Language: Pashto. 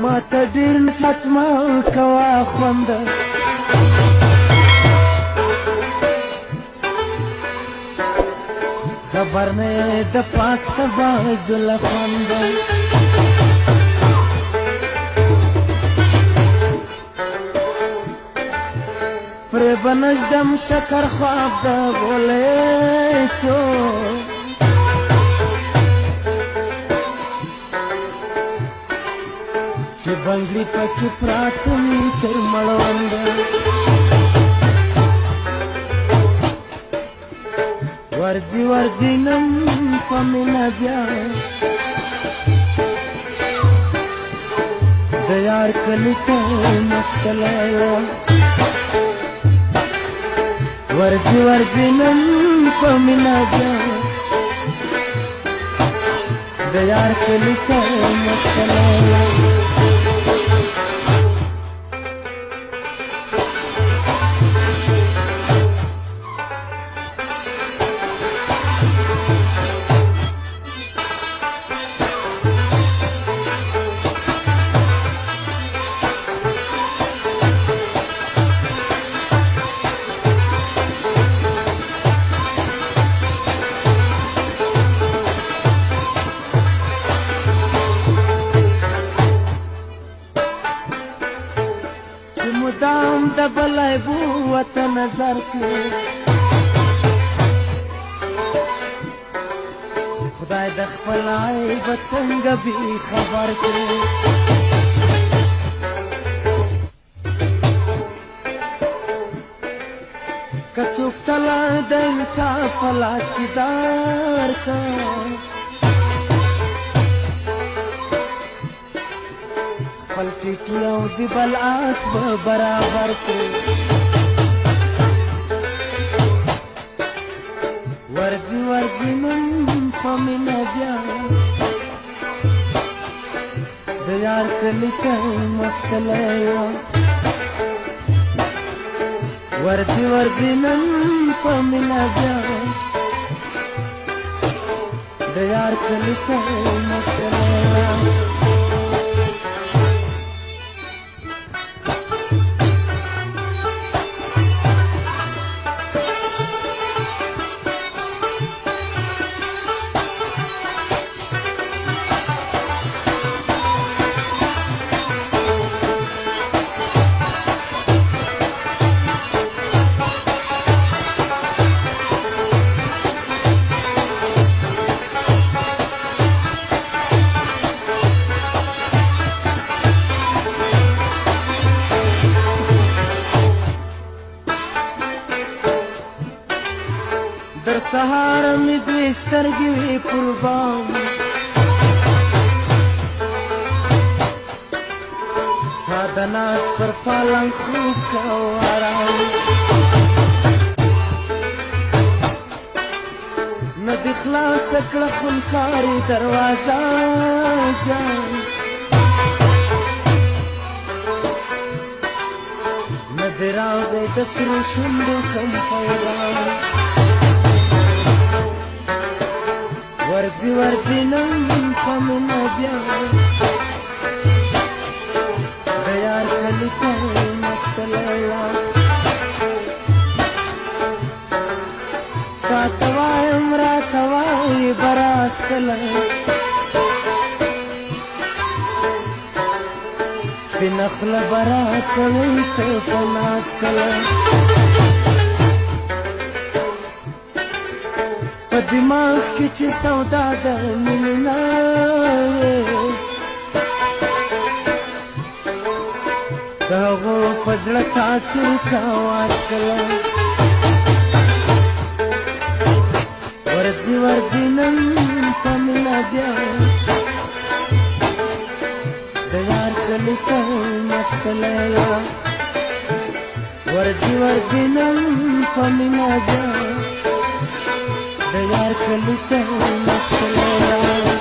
ما ته ډېر نصیحت مه کوه خونده خبر نه یې د پاسته بازو له خونده پرې به نږدم شکر خواب د بولیڅو چې بنګړي پکې پراته وي تر مړونده ورځي ورځي نن په مینه بیا د یار کلي ته مسکلی وه ورځي ورځي نن په مینه بیا د یار کلي ته مسکلی وه مدام د بلای بو وته نظر کړو خدای د خپل عیب څنګه بې خبر کړو که څوک تله د انصاف په لاس کې دار کا خپل ټیټو او د بل آس به برابر کړو ورځي ورځي نن په مینه بیا د یار کلي ته مسکلی وه ورځي ورځي نن په مینه بیا د یار کلي ته مسکلی وه در سهار می دوی سترګې وې قربان تا د ناز پر پالنګ خوب کوه آرام نه دې خلاصه کړه خونکارې دروازه جان نه دې راغی د سرو شونډو کم پیغام ورځي ورځي نن په مینه بیا د یار کلي ته مسکلی وه تا ته وایم راته وایې به راز کله سپینه خوله به راکوې ته په ناز کله په دماغ کې چې سودا د مینې نه وې د هغو په زړه تاثیر کوه آجکله ورځي ورځي نن په مینه بیا د یار کلي ته مسکلی وه ورځي ورځي نن په مینه بیا د یار کلي ته مسکلی وه